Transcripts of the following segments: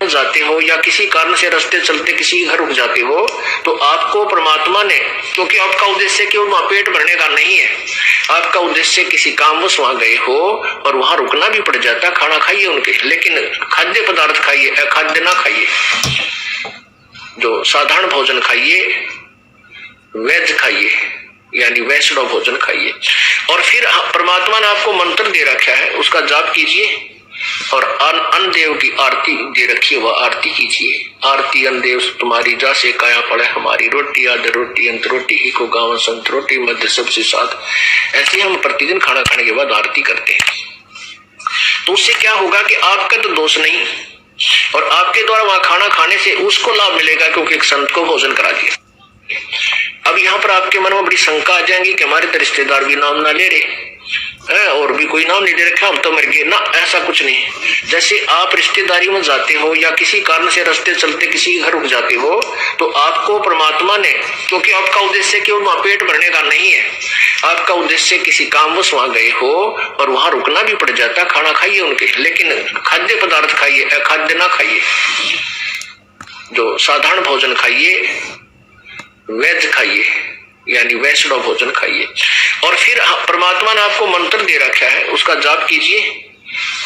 जाते हो या किसी कारण से रास्ते चलते किसी घर रुक जाते हो, तो आपको परमात्मा ने, क्योंकि आपका उद्देश्य केवल वहां पेट भरने का नहीं है, आपका उद्देश्य किसी कामवश वहां गए हो और वहां रुकना भी पड़ जाता, खाना खाइए उनके, लेकिन खाद्य पदार्थ खाइए, अखाद्य ना खाइए। जो साधारण भोजन खाइए, वेज खाइए, यानी वैष्णव भोजन खाइए। और फिर परमात्मा ने आपको मंत्र दे रखा है, उसका जाप कीजिए और अन्न देव की आरती दे रखी है, वह आरती कीजिए। आरती अन्न देव तुम्हारी जा से काया पड़े हमारी, रोटी आदर रोटी अंत रोटी ही को गाँव संत रोटी मध्य सबसे साथ। ऐसे हम प्रतिदिन खाना खाने के बाद आरती करते हैं। तो उससे क्या होगा कि आपका तो दोष नहीं, और आपके द्वारा वहां खाना खाने से उसको लाभ मिलेगा, क्योंकि एक संत को भोजन करा दिया। अब यहाँ पर आपके मन में बड़ी शंका आ जाएंगी कि हमारे तो रिश्तेदार भी नाम ना ले रहे और भी कोई नाम नहीं दे रखा, हम तो मर गए ना। ऐसा कुछ नहीं। जैसे आप रिश्तेदारी में जाते हो या किसी कारण से रास्ते चलते किसी घर रुक जाते हो, तो आपको परमात्मा ने, क्योंकि आपका उद्देश्य केवल वहां पेट भरने का नहीं है, आपका उद्देश्य किसी कामवश वहां गए हो और वहां रुकना भी पड़ जाता, खाना खाइए उनके, लेकिन खाद्य पदार्थ खाइए, अखाद्य ना खाइए। जो साधारण भोजन खाइए, वेज खाइए, यानी वैष्णव भोजन खाइए। और फिर परमात्मा ने आपको मंत्र दे रखा है, उसका जाप कीजिए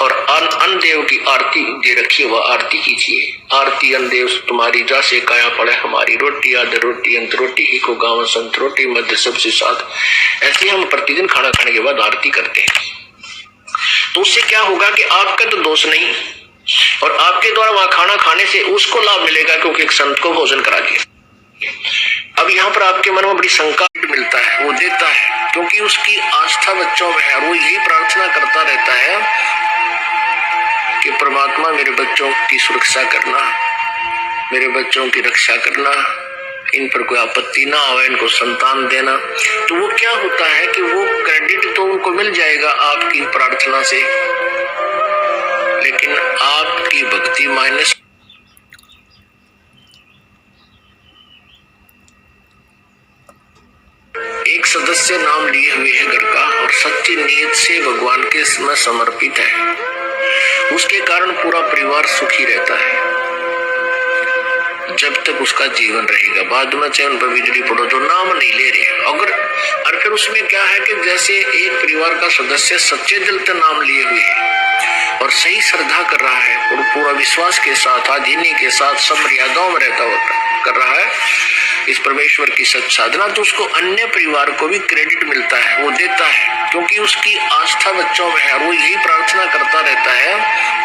और अन्न देव की आरती दे रखी है, वह आरती कीजिए। आरती अन्न देव तुम्हारी जा से काया पड़े हमारी, रोटी आदर रोटी अंत रोटी ही को गाँव संत रोटी मध्य सबसे साथ। ऐसे हम प्रतिदिन खाना खाने के बाद आरती करते हैं। तो उससे क्या होगा कि आपका तो दोष नहीं, और आपके द्वारा वहां खाना खाने से उसको लाभ मिलेगा, क्योंकि एक संत को भोजन करा दिया। अब यहाँ पर आपके मन में बड़ी शंका मिलता है, वो देता है क्योंकि उसकी आस्था बच्चों में है, और वो यही प्रार्थना करता रहता है कि परमात्मा मेरे बच्चों की सुरक्षा करना, मेरे बच्चों की रक्षा करना, इन पर कोई आपत्ति ना आवे, इनको संतान देना। तो वो क्या होता है कि वो क्रेडिट तो उनको मिल जाएगा आपकी प्रार्थना से, लेकिन आपकी भक्ति माइनस। एक सदस्य नाम लिए हुए है घर का और सच्ची नीयत से भगवान के में समर्पित है, उसके कारण पूरा परिवार सुखी रहता है जब तक उसका जीवन रहेगा। बाद में चाहे उन पर बिजली पड़ो, तो नाम नहीं ले रहे अगर। और फिर उसमें क्या है कि जैसे एक परिवार का सदस्य सच्चे दिल से नाम लिए हुए है और सही श्रद्धा कर रहा है और पूरा विश्वास के साथ, आधीनी के साथ, सब मर्यादाओं में रहता हुआ कर रहा है इस परमेश्वर की सच साधना, तो उसको अन्य परिवार को भी क्रेडिट मिलता है, वो देता है क्योंकि उसकी आस्था बच्चों में है, और वो यही प्रार्थना करता रहता है